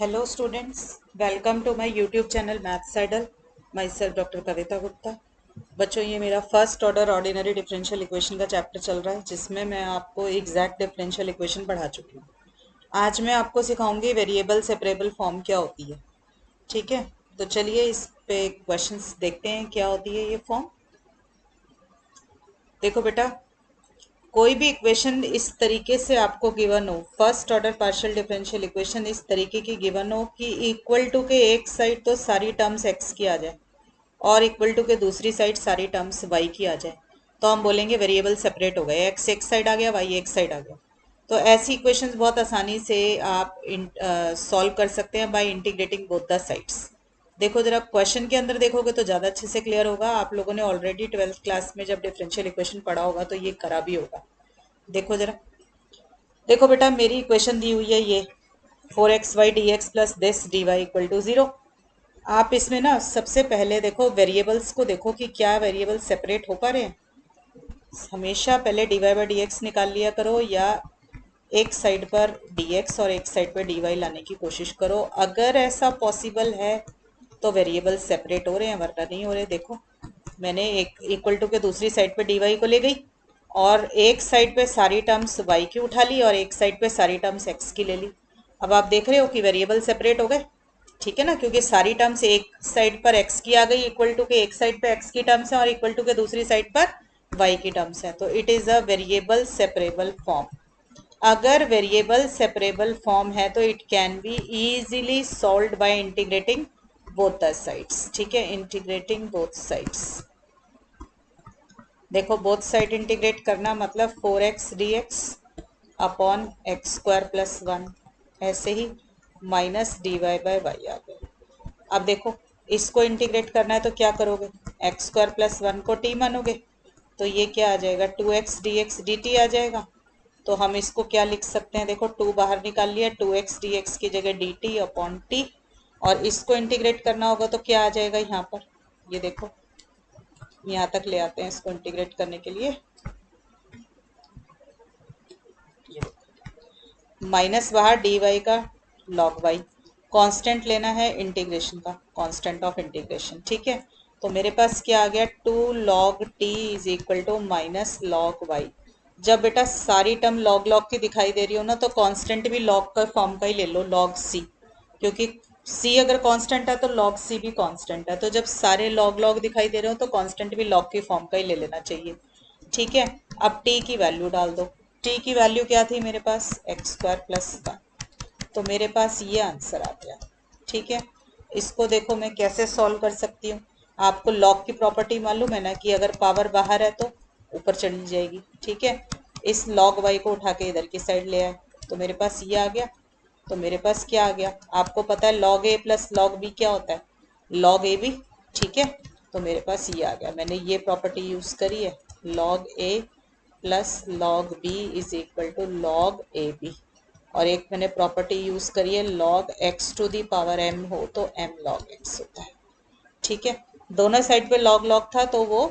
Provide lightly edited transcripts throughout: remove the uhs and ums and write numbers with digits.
Hello students, welcome to my YouTube channel Maths Idol. Myself Dr. कविता गुप्ता। बच्चों ये मेरा first order ordinary differential equation का chapter चल रहा है जिसमें मैं आपको एग्जैक्ट डिफरेंशियल इक्वेशन पढ़ा चुकी हूँ। आज मैं आपको सिखाऊंगी वेरिएबल सेपरेबल फॉर्म क्या होती है। ठीक है, तो चलिए इस पे क्वेश्चंस देखते हैं क्या होती है ये फॉर्म। देखो बेटा, कोई भी इक्वेशन इस तरीके से आपको गिवन हो, first order partial differential equation इस तरीके की गिवन हो कि इक्वल टू के एक साइड तो सारी टर्म्स एक्स की आ जाए और इक्वल टू के दूसरी साइड सारी टर्म्स वाई की आ जाए, तो हम बोलेंगे वेरिएबल सेपरेट हो गए, एक्स एक साइड आ गया, वाई एक साइड आ गया। तो ऐसी इक्वेशंस बहुत आसानी से आप सॉल्व कर सकते हैं by integrating both the sides. देखो जरा क्वेश्चन के अंदर देखोगे तो ज़्यादा अच्छे से क्लियर होगा। आप लोगों ने ऑलरेडी 12th क्लास में जब डिफरेंशियल इक्वेशन पढ़ा होगा तो ये करा भी होगा। देखो जरा, देखो बेटा मेरी इक्वेशन दी हुई है ये 4xy dx plus this dy equal to 0। आप इसमें ना सबसे पहले देखो वेरिएबल्स को, देखो कि क्या वेरिएबल सेपरेट हो पा रहे हैं। हमेशा पहले dy बाई डी एक्स निकाल लिया करो या एक साइड पर dx और एक साइड पर dy लाने की कोशिश करो। अगर ऐसा पॉसिबल है तो वेरिएबल सेपरेट हो रहे हैं, वरना नहीं हो रहे। देखो मैंने एक इक्वल टू के दूसरी साइड पे dy को ले गई और एक साइड पे सारी टर्म्स y की उठा ली और एक साइड पे सारी टर्म्स x की ले ली। अब आप देख रहे हो कि वेरिएबल सेपरेट हो गए, ठीक है ना, क्योंकि सारी टर्म्स एक साइड पर x की आ गई, इक्वल टू के एक साइड पे x की टर्म्स है और इक्वल टू के दूसरी साइड पर y की टर्म्स है, तो it is a variable separable form. अगर वेरिएबल सेपरेबल फॉर्म है तो it can be easily solved by integrating both the sides. ठीक है, इंटीग्रेटिंग बोथ साइड्स। देखो बोथ साइड इंटीग्रेट करना मतलब 4x dx upon x square plus 1, ऐसे ही minus dy by Y आ गया। अब देखो इसको इंटीग्रेट करना है तो क्या करोगे, एक्स स्क्वायर प्लस 1 को t मानोगे तो ये क्या आ जाएगा, 2x dx dt आ जाएगा। तो हम इसको क्या लिख सकते हैं, देखो 2 बाहर निकाल लिया, 2x dx की जगह dt अपॉन t, और इसको इंटीग्रेट करना होगा तो क्या आ जाएगा यहाँ पर, ये देखो यहाँ तक ले आते हैं इसको इंटीग्रेट करने के लिए। माइनस बाहर डी वाई का लॉग वाई, कांस्टेंट लेना है इंटीग्रेशन का, कांस्टेंट ऑफ इंटीग्रेशन। ठीक है, तो मेरे पास क्या आ गया, 2 log t is equal to minus log y. जब बेटा सारी टर्म लॉग लॉग की दिखाई दे रही हो ना तो कांस्टेंट भी लॉग का फॉर्म का ही ले लो, लॉग सी, क्योंकि c अगर कांस्टेंट है तो log c भी कांस्टेंट है, तो जब सारे लॉग लॉग दिखाई दे रहे हो तो कांस्टेंट भी लॉग की फॉर्म का ही ले लेना चाहिए। ठीक है, अब t की वैल्यू डाल दो। t की वैल्यू क्या थी मेरे पास, एक्स स्क्वायर प्लस 1, तो मेरे पास ये आंसर आ गया। ठीक है, इसको देखो मैं कैसे सॉल्व कर सकती हूँ। आपको लॉग की प्रॉपर्टी मालूम है ना कि अगर पावर बाहर है तो ऊपर चली जाएगी। ठीक है, इस लॉग वाई को उठा के इधर की साइड ले आए तो मेरे पास ये आ गया। तो मेरे पास क्या आ गया, आपको पता है लॉग ए प्लस लॉग बी क्या होता है, लॉग ए बी। ठीक है, तो मेरे पास ये आ गया, मैंने ये प्रॉपर्टी यूज करी है, log A plus log b is equal to log A b, और एक मैंने प्रॉपर्टी यूज करी है log x to the power m हो तो एम लॉग एक्स होता है। ठीक है, दोनों साइड पे लॉग लॉग था तो वो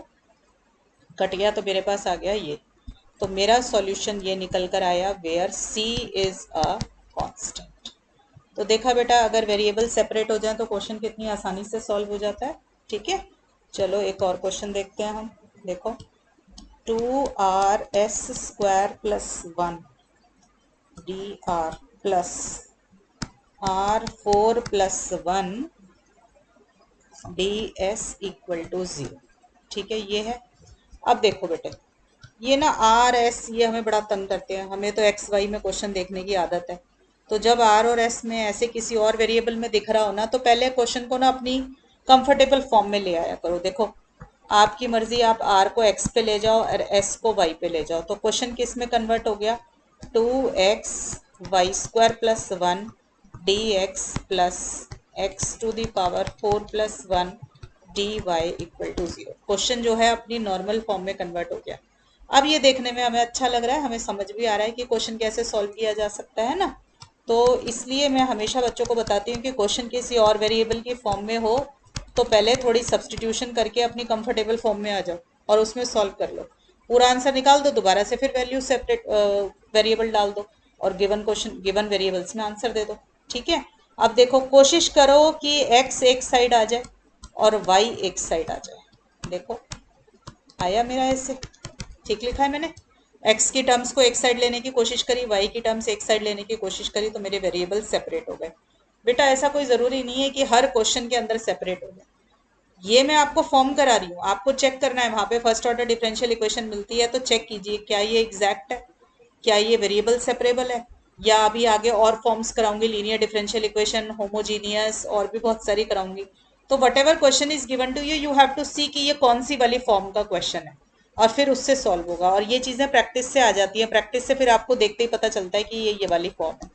कट गया, तो मेरे पास आ गया ये। तो मेरा सॉल्यूशन ये निकल कर आया where c is a constant. तो देखा बेटा, अगर वेरिएबल सेपरेट हो जाए तो क्वेश्चन कितनी आसानी से सॉल्व हो जाता है। ठीक है, चलो एक और क्वेश्चन देखते हैं हम। देखो 2r s square plus 1 dr plus r4 plus 1 ds equal to 0। ठीक है, ये है। अब देखो बेटे, ये ना आर एस ये हमें बड़ा तंग करते हैं, हमें तो एक्स वाई में क्वेश्चन देखने की आदत है। तो जब आर और एस में ऐसे किसी और वेरिएबल में दिख रहा हो ना तो पहले क्वेश्चन को ना अपनी कंफर्टेबल फॉर्म में ले आया करो। देखो आपकी मर्जी, आप आर को एक्स पे ले जाओ और एस को वाई पे ले जाओ, तो क्वेश्चन किस में कन्वर्ट हो गया, 2x y square plus 1 d x plus x to the power 4 plus 1 d y equal to 0। Question जो है अपनी नॉर्मल फॉर्म में कन्वर्ट हो गया। अब ये देखने में हमें अच्छा लग रहा है, हमें समझ भी आ रहा है कि क्वेश्चन कैसे सॉल्व किया जा सकता है ना। तो इसलिए मैं हमेशा बच्चों को बताती हूँ कि क्वेश्चन किसी और वेरिएबल की फॉर्म में हो तो पहले थोड़ी सब्सटीट्यूशन करके अपनी कंफर्टेबल फॉर्म में आ जाओ और उसमें सॉल्व कर लो। पूरा आंसर निकाल दो, दोबारा से फिर वैल्यू सेपरेट वेरिएबल डाल दो और गिवन क्वेश्चन गिवन वेरिएबल्स में आंसर दे दो। ठीक है, अब देखो कोशिश करो कि x एक साइड आ जाए और y एक साइड आ जाए। देखो आया मेरा ऐसे, ठीक लिखा है मैंने। x की टर्म्स को एक साइड लेने की कोशिश करी, y की टर्म्स एक साइड लेने की कोशिश करी, तो मेरे वेरिएबल सेपरेट हो गए। बेटा ऐसा कोई ज़रूरी नहीं है कि हर क्वेश्चन के अंदर सेपरेट हो जाए, ये मैं आपको फॉर्म करा रही हूँ, आपको चेक करना है। वहाँ पे फर्स्ट ऑर्डर डिफरेंशियल इक्वेशन मिलती है तो चेक कीजिए क्या ये एग्जैक्ट है, क्या ये वेरिएबल सेपरेबल है, या अभी आगे और फॉर्म्स कराऊंगी, लीनियर डिफरेंशियल इक्वेशन, होमोजीनियस, और भी बहुत सारी कराऊंगी। तो whatever question is given to you, you have to see कि ये कौन सी वाली फॉर्म का क्वेश्चन है, और फिर उससे सॉल्व होगा। और ये चीज़ें प्रैक्टिस से आ जाती हैं, प्रैक्टिस से फिर आपको देखते ही पता चलता है कि ये वाली फॉर्म है।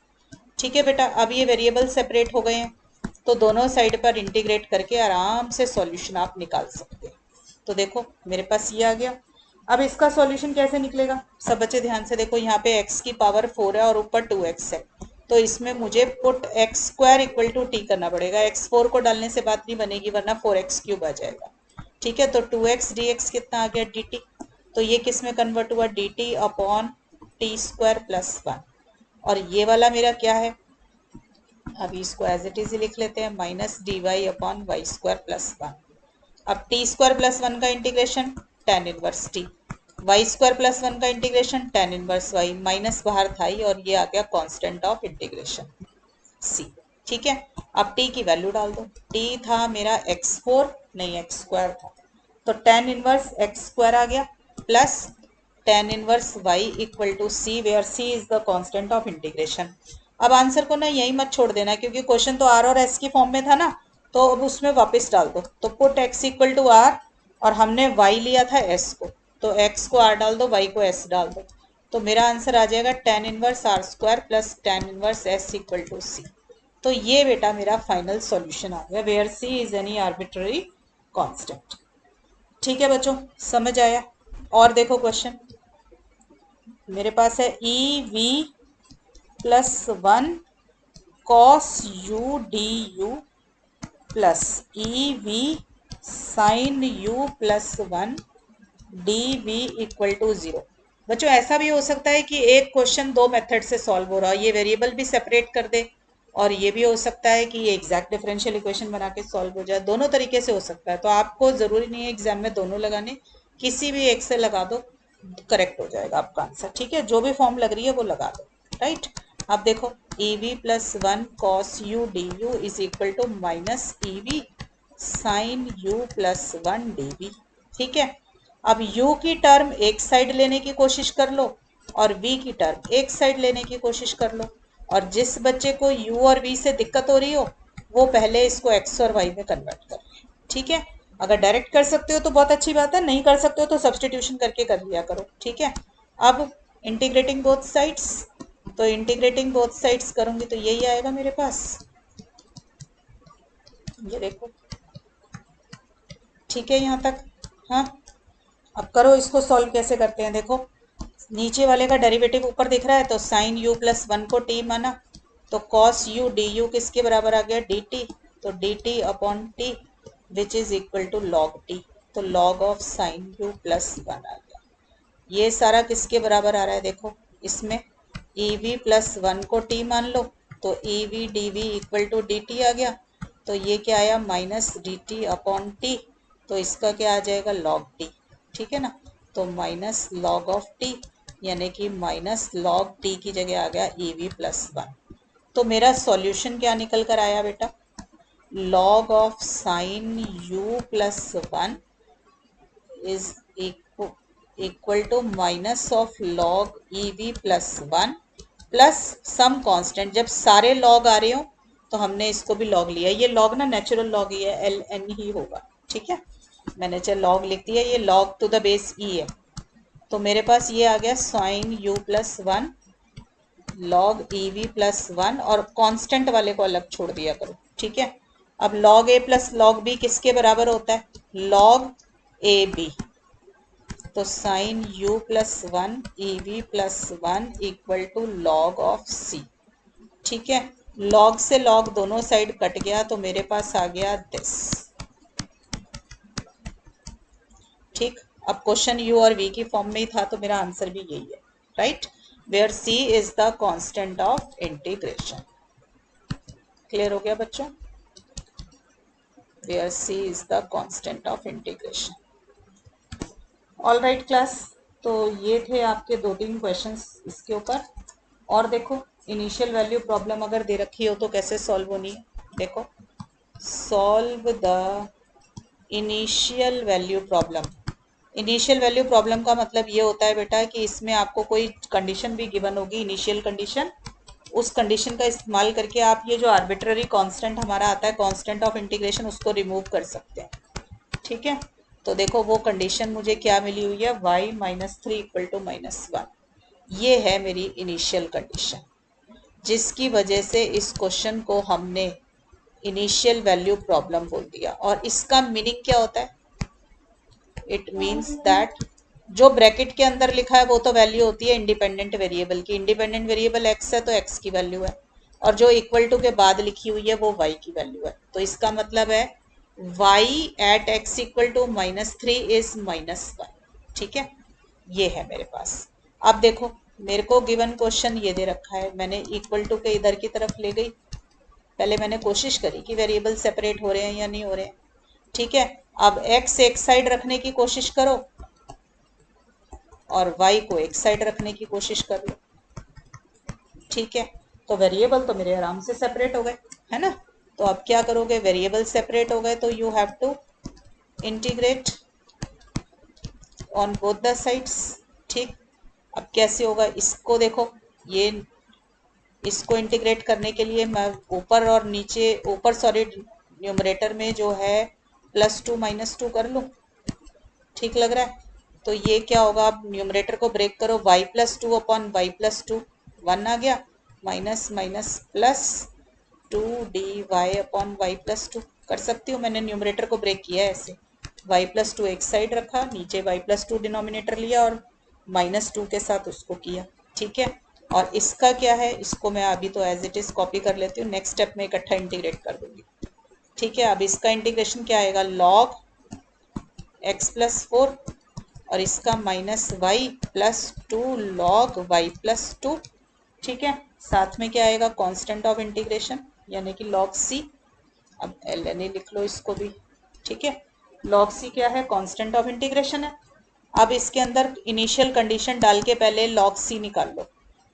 ठीक है बेटा, अब ये वेरिएबल सेपरेट हो गए हैं तो दोनों साइड पर इंटीग्रेट करके आराम से सॉल्यूशन आप निकाल सकते हैं। तो देखो मेरे पास ये आ गया। अब इसका सॉल्यूशन कैसे निकलेगा, सब बच्चे ध्यान से देखो। यहाँ पे x की पावर 4 है और ऊपर 2x है, तो इसमें मुझे put x square equal to t करना पड़ेगा। x 4 को डालने से बात नहीं बनेगी, वरना 4x क्यूब आ जाएगा। ठीक है, तो 2x dx कितना आ गया dt, तो ये किस में कन्वर्ट हुआ, dt upon T square plus 1। और ये वाला मेरा क्या है, अभी इसको एज इट इज लिख लेते हैं, minus d y upon y square plus 1। अब टी स्क्वायर प्लस 1 का integration tan inverse t, y square plus 1 का integration tan inverse y, minus बाहर था ही और ये आ गया कांस्टेंट ऑफ इंटीग्रेशन सी। ठीक है, अब टी की वैल्यू डाल दो, टी था मेरा x4 नहीं x स्क्वायर था, तो टेन इनवर्स x स्क्वायर आ गया plus ten inverse y equal to C, where c is the constant of integration. अब आंसर को ना यही मत छोड़ देना, क्योंकि क्वेश्चन तो r और s की फॉर्म में था ना, तो अब उसमें वापस डाल दो। तो put x equal to r, और हमने y लिया था s को, तो x को r डाल दो, y को s डाल दो, तो मेरा आंसर आ जाएगा tan inverse r square plus ten inverse s equal to C. तो ये बेटा मेरा फाइनल सॉल्यूशन आ गया, where c is any arbitrary constant. ठीक है बच्चों, समझ आया। और देखो क्वेश्चन मेरे पास है E V plus 1 cos U D U plus E V sine U plus 1 D V equal to 0। बच्चों ऐसा भी हो सकता है कि एक क्वेश्चन दो मेथड से सॉल्व हो रहा है, ये वेरिएबल भी सेपरेट कर दे, और ये भी हो सकता है कि ये एग्जैक्ट डिफरेंशियल इक्वेशन बना के सॉल्व हो जाए। दोनों तरीके से हो सकता है, तो आपको ज़रूरी नहीं है एग्जाम में दोनों लगाने, किसी भी एक से लगा दो, करेक्ट हो जाएगा आपका आंसर। ठीक है, जो भी फॉर्म लग रही है वो लगा दो। राइट, अब देखो E V plus 1 cos U D U is equal to minus E V sine U plus 1 D V. ठीक है, अब u की टर्म एक साइड लेने की कोशिश कर लो और v की टर्म एक साइड लेने की कोशिश कर लो, और जिस बच्चे को u और v से दिक्कत हो रही हो वो पहले इसको x और y में कन्वर्ट कर ले। ठीक है, अगर डायरेक्ट कर सकते हो तो बहुत अच्छी बात है, नहीं कर सकते हो तो सब्सटीट्यूशन करके कर लिया करो। ठीक है, अब इंटीग्रेटिंग बोथ साइड्स, तो इंटीग्रेटिंग बोथ साइड्स करूंगी तो यही आएगा मेरे पास, ये देखो। ठीक है यहाँ तक, हाँ। अब करो इसको सॉल्व कैसे करते हैं, देखो नीचे वाले का डेरिवेटिव ऊपर दिख रहा है, तो साइन यू प्लस 1 को टी माना, तो कॉस यू डी यू किसके बराबर आ गया, डी टी, तो D T upon T which is equal to log T, तो log of sine U plus 1 आ गया। ये सारा किसके बराबर आ रहा है, देखो इसमें ई वी प्लस 1 को टी मान लो, तो E V D V equal to D T आ गया, तो ये क्या आया minus D T upon T, तो इसका क्या आ जाएगा लॉग टी। ठीक है ना, तो माइनस लॉग ऑफ टी, यानी कि माइनस लॉग टी की जगह आ गया ई वी प्लस 1। तो मेरा सॉल्यूशन क्या निकल कर आया बेटा, log of sine U plus 1 is equal to minus of log E V plus 1 plus some constant. जब सारे लॉग आ रहे हो तो हमने इसको भी लॉग लिया, ये लॉग ना नेचुरल लॉग ही है, एल एन ही होगा। ठीक है, मैंने चाहे लॉग लिख दिया, ये log to the base E है, तो मेरे पास ये आ गया sine U plus 1 log E V plus 1, और कांस्टेंट वाले को अलग छोड़ दिया करो। ठीक है, अब लॉग ए प्लस लॉग बी किसके बराबर होता है, लॉग ए बी, तो sine u plus 1 E V plus 1 equal to log of c। ठीक है, लॉग से लॉग दोनों साइड कट गया, तो मेरे पास आ गया दिस। ठीक, अब क्वेश्चन u और v की फॉर्म में ही था, तो मेरा आंसर भी यही है। Right, where c is the constant of integration. Clear हो गया बच्चों? Where C is the constant of integration. All right class, तो ये थे आपके 2-3 क्वेश्चंस इसके ऊपर। और देखो, इनिशियल वैल्यू प्रॉब्लम अगर दे रखी हो तो कैसे सॉल्व होनी है। देखो, solve the initial value problem. Initial value problem का मतलब ये होता है बेटा कि इसमें आपको कोई कंडीशन भी गिवन होगी, इनिशियल कंडीशन, उस कंडीशन का इस्तेमाल करके आप ये जो आर्बिट्ररी कांस्टेंट हमारा आता है, कांस्टेंट ऑफ इंटीग्रेशन, उसको रिमूव कर सकते हैं। ठीक है, तो देखो वो कंडीशन मुझे क्या मिली हुई है, y-3 इक्वल टू -1। ये है मेरी इनिशियल कंडीशन, जिसकी वजह से इस क्वेश्चन को हमने इनिशियल वैल्यू प्रॉब्लम बोल दिया। और इसका मीनिंग क्या होता है? इट मीन्स दैट जो ब्रैकेट के अंदर लिखा है वो तो वैल्यू होती है इंडिपेंडेंट वेरिएबल की। इंडिपेंडेंट वेरिएबल x है तो x की वैल्यू है, और जो इक्वल टू के बाद लिखी हुई है वो y की वैल्यू है। तो इसका मतलब है y at x equal to -3 is -1। ठीक है, ये है मेरे पास। अब देखो, मेरे को गिवन क्वेश्चन ये दे रखा है, मैंने इक्वल टू के इधर की तरफ ले गई। पहले मैंने कोशिश करी कि वेरिएबल सेपरेट हो रहे हैं या नहीं हो रहे हैं। ठीक है, अब x एक साइड रखने की कोशिश करो और y को एक साइड रखने की कोशिश कर लो। ठीक है, तो वेरिएबल तो मेरे आराम से सेपरेट हो गए, है ना। तो अब क्या करोगे, वेरिएबल सेपरेट हो गए तो you have to integrate on both the sides. ठीक, अब कैसे होगा इसको देखो, ये इसको इंटीग्रेट करने के लिए मैं ऊपर और नीचे, ऊपर सॉरी न्यूमरेटर में जो है +2 -2 कर लूँ। ठीक लग रहा है? तो ये क्या होगा, अब न्यूमरेटर को ब्रेक करो, y+2 अपॉन y+2, 1 आ गया, minus minus +2 dy upon y+2 कर सकती हूँ। मैंने न्यूमरेटर को ब्रेक किया है ऐसे, y+2 एक साइड रखा, नीचे y+2 डिनोमिनेटर लिया और -2 के साथ उसको किया। ठीक है, और इसका क्या है, इसको मैं अभी तो एज इट इज कॉपी कर लेती हूँ, नेक्स्ट स्टेप में इकट्ठा इंटीग्रेट कर दूंगी। ठीक है, अब इसका इंटीग्रेशन क्या आएगा, log x+4 और इसका -y+2 log y+2। ठीक है, साथ में क्या आएगा, कांस्टेंट ऑफ इंटीग्रेशन यानी कि log c। अब ln लिख लो इसको भी। ठीक है, log c क्या है, कांस्टेंट ऑफ इंटीग्रेशन है। अब इसके अंदर इनिशियल कंडीशन डाल के पहले log c निकाल लो।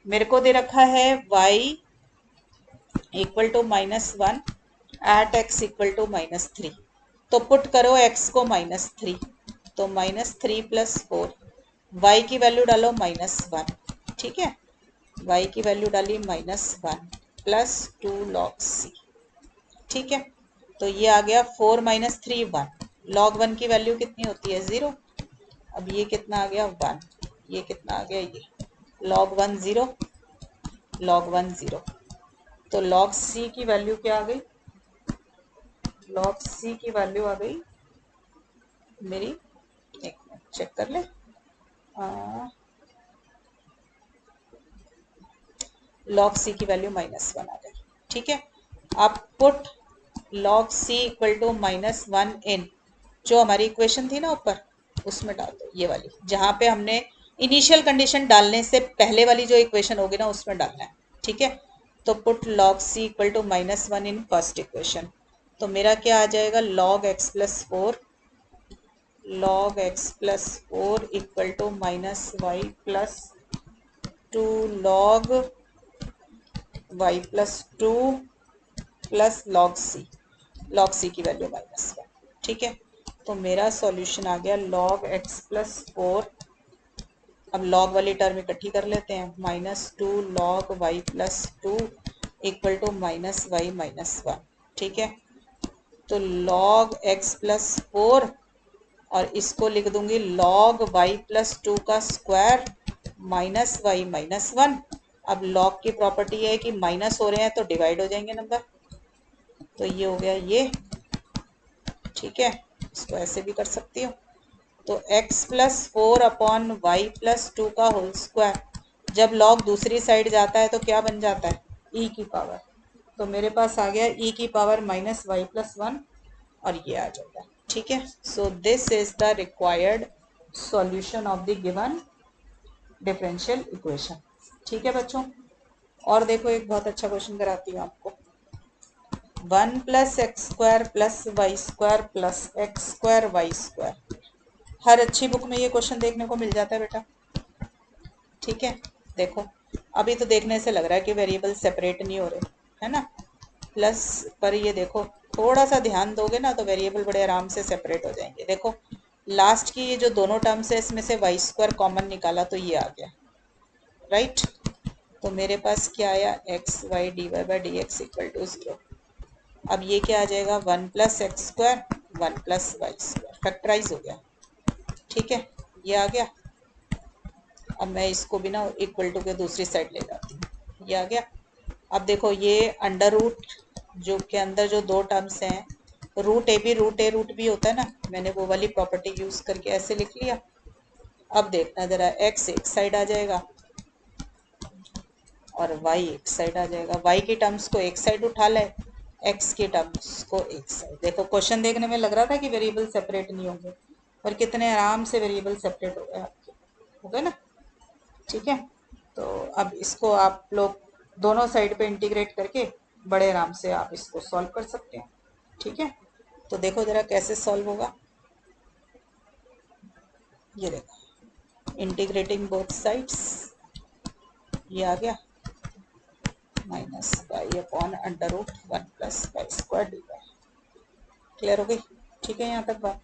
मेरे को दे रखा है y equal to -1 at x equal to -3। तो पुट करो x को -3, तो -3 + 4, y की वैल्यू डालो -1। ठीक है, y की वैल्यू डाली -1 + 2 log c। ठीक है, तो ये आ गया 4 - 3 1, log 1 की वैल्यू कितनी होती है, 0। अब ये कितना आ गया, 1, ये कितना आ गया, ये log 1 0, log 1 0। तो log c की वैल्यू क्या आ गई, log c की वैल्यू आ गई मेरी, एक मिनट चेक कर ले, log c की वैल्यू -1 आ गई। ठीक है, अब put log c equal to -1 in जो हमारी इक्वेशन थी ना ऊपर, उसमें डाल दो, ये वाली जहां पे हमने इनिशियल कंडीशन डालने से पहले वाली जो इक्वेशन होगी ना उसमें डालना है। ठीक है, तो put log c equal to -1 in first equation. तो मेरा क्या आ जाएगा, log x+4 equal to -y+2 log y+2 plus log c की वैल्यू -1। ठीक है, तो मेरा सॉल्यूशन आ गया log x+4। अब log वाली टर्म इकट्ठी कर लेते हैं, -2 log y+2 equal to -y-1। ठीक है, तो log x+4 और इसको लिख दूंगी log y+2 का स्क्वायर -y-1। अब log की प्रॉपर्टी है कि माइनस हो रहे हैं तो डिवाइड हो जाएंगे नंबर, तो ये हो गया ये। ठीक है, इसको ऐसे भी कर सकती हूँ। तो x+4 अपॉन y+2 का होल स्क्वायर, जब log दूसरी साइड जाता है तो क्या बन जाता है, e की पावर। तो मेरे पास आ गया e की पावर -y+1 और ये आ जाएगा। ठीक है, so this is the required solution of the given differential equation. ठीक है बच्चों, और देखो एक बहुत अच्छा क्वेश्चन कराती हूँ आपको। 1 plus X square plus Y square plus X square Y square. हर अच्छी बुक में ये क्वेश्चन देखने को मिल जाता है बेटा। ठीक है, देखो अभी तो देखने से लग रहा है कि वेरिएबल सेपरेट नहीं हो रहे, है ना। प्लस पर ये देखो, थोड़ा सा ध्यान दोगे ना तो वेरिएबल बड़े आराम से सेपरेट हो जाएंगे। देखो लास्ट की ये जो दोनों टर्म्स है इसमें से वाई स्क्वायर कॉमन निकाला तो ये आ गया, राइट। तो मेरे पास क्या आया, X Y D Y by D X equal to 0। अब ये क्या आ जाएगा, 1 plus X square 1 plus Y square, factorize हो गया। ठीक है, ये आ गया। अब मैं इसको भी ना इक्वल टू के दूसरी साइड ले जाती हूँ, ये आ गया। अब देखो ये अंडर रूट जो के अंदर जो दो टर्म्स हैं, रूट ए रूट बी होता है ना, मैंने वो वाली प्रॉपर्टी यूज करके ऐसे लिख लिया। अब देखना जरा, एक्स एक साइड आ जाएगा और वाई एक साइड आ जाएगा। वाई की टर्म्स को एक साइड उठा ले, एक्स की टर्म्स को एक साइड। देखो क्वेश्चन देखने में लग रहा था कि वेरिएबल सेपरेट नहीं होंगे, पर कितने आराम से वेरिएबल सेपरेट हो गए आपके, हो गए ना। ठीक है, तो अब इसको आप लोग दोनों साइड पे इंटीग्रेट करके बड़े आराम से आप इसको सॉल्व कर सकते हैं। ठीक है, तो देखो जरा कैसे सॉल्व होगा। ये देखो, इंटीग्रेटिंग बोथ साइड्स, ये आ गया minus Y upon under root 1 plus Y square D Y. Clear हो गई? ठीक है, यहाँ तक बात।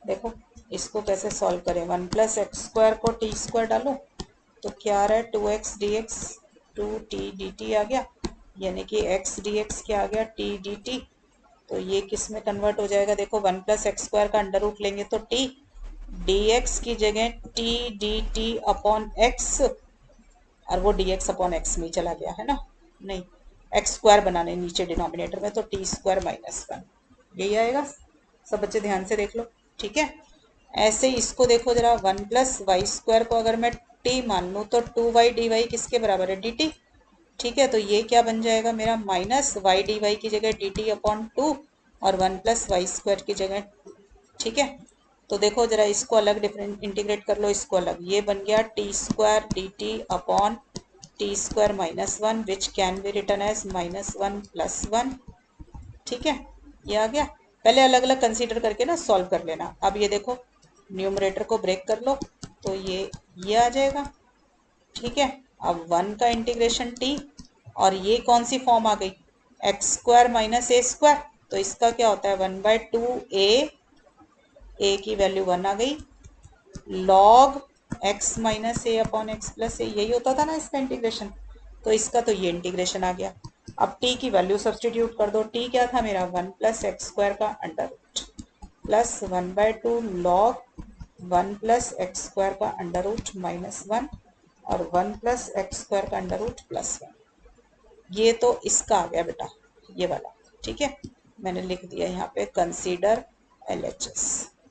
देखो इसको कैसे सॉल्व करें। 1 प्लस एक्स स्क्वायर को टी स्क्वायर डालो तो क्या आ रहा है, 2x dx 2t dt आ गया, यानी कि x dx क्या आ गया, t dt। तो ये किस में कन्वर्ट हो जाएगा, देखो 1 प्लस एक्स स्क्वायर का अंडर रूट लेंगे तो t, dx की जगह t dt अपॉन x, और वो dx अपॉन x में ही चला गया है ना, नहीं एक्स स्क्वायर बनाने नीचे डिनोमिनेटर में, तो टी स्क्वायर माइनस 1 यही आएगा। सब बच्चे ध्यान से देख लो। ठीक है, ऐसे इसको देखो जरा, 1 प्लस वाई स्क्वायर को अगर मैं टी मान लूँ तो 2y डी वाई किसके बराबर है, डी टी। ठीक है, तो ये क्या बन जाएगा मेरा, माइनस वाई डी वाई की जगह डी टी अपॉन 2 और 1 प्लस वाई स्क्वायर की जगह। ठीक है, तो देखो जरा इसको अलग डिफरेंट इंटीग्रेट कर लो, इसको अलग, ये बन गया T square D T upon T square minus 1 which can be written as minus 1 plus 1। ठीक है, ये आ गया। पहले अलग अलग कंसीडर करके ना सॉल्व कर लेना। अब ये देखो न्यूमरेटर को ब्रेक कर लो तो ये आ जाएगा। ठीक है, अब 1 का इंटीग्रेशन टी, और ये कौन सी फॉर्म आ गई, एक्स स्क्वायर माइनस ए स्क्वायर, तो इसका क्या होता है 1/2 ए की वैल्यू 1 आ गई, लॉग एक्स माइनस ए अपॉन एक्स प्लस ए, यही होता था ना इसका इंटीग्रेशन। तो इसका तो ये इंटीग्रेशन आ गया। अब t की वैल्यू सब्सटीट्यूट कर दो, t क्या था मेरा 1 प्लस एक्स स्क्वायर का under root plus 1/2 log 1 plus X square का अंडर रूट माइनस 1 और 1 प्लस एक्स स्क्वायर का अंडर रूट प्लस 1। ये तो इसका आ गया बेटा, ये वाला। ठीक है, मैंने लिख दिया यहाँ पे कंसीडर LHS।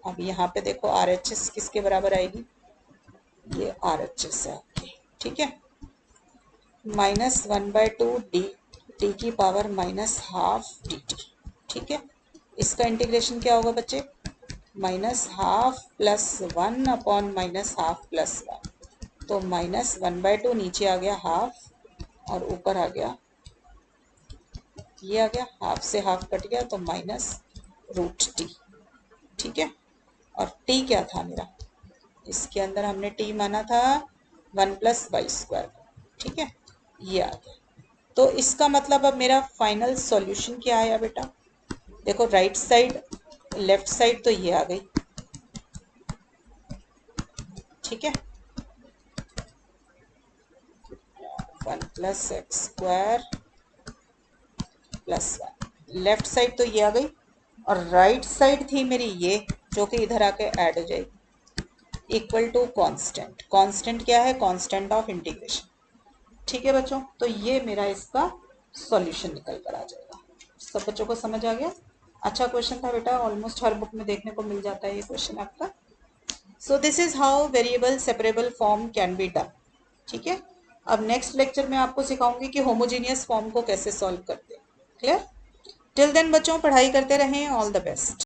अब यहाँ पे देखो RHS किसके बराबर आएगी, ये RHS है आपकी। ठीक है, -1/2 डी की पावर -12 dt। ठीक है, इसका इंटीग्रेशन क्या होगा बच्चे, -12 प्लस 1 अपॉन -12 प्लस 1, तो -1/2 नीचे आ गया हाफ और ऊपर आ गया, ये आ गया, हाफ से हाफ कट गया तो -√t। ठीक है, और t क्या था मेरा, इसके अंदर हमने t माना था 1 प्लस वाई स्क्वायर। ठीक है, ये आ गया। तो इसका मतलब अब मेरा फाइनल सॉल्यूशन क्या आया बेटा, देखो राइट साइड लेफ्ट साइड तो ये आ गई। ठीक है, 1 plus X square plus 1, left side तो ये आ गई, और राइट साइड थी मेरी ये, जो कि इधर आके ऐड हो जाएगी, इक्वल टू कांस्टेंट। कांस्टेंट क्या है, कांस्टेंट ऑफ इंटीग्रेशन। ठीक है बच्चों, तो ये मेरा इसका सॉल्यूशन निकल कर आ जाएगा। सब बच्चों को समझ आ गया? अच्छा क्वेश्चन था बेटा, ऑलमोस्ट हर बुक में देखने को मिल जाता है ये क्वेश्चन आपका। So this is how variable separable form can be done. ठीक है, अब नेक्स्ट लेक्चर में आपको सिखाऊंगी कि होमोजीनियस फॉर्म को कैसे सॉल्व करते हैं। क्लियर? टिल देन बच्चों पढ़ाई करते रहें, ऑल द बेस्ट।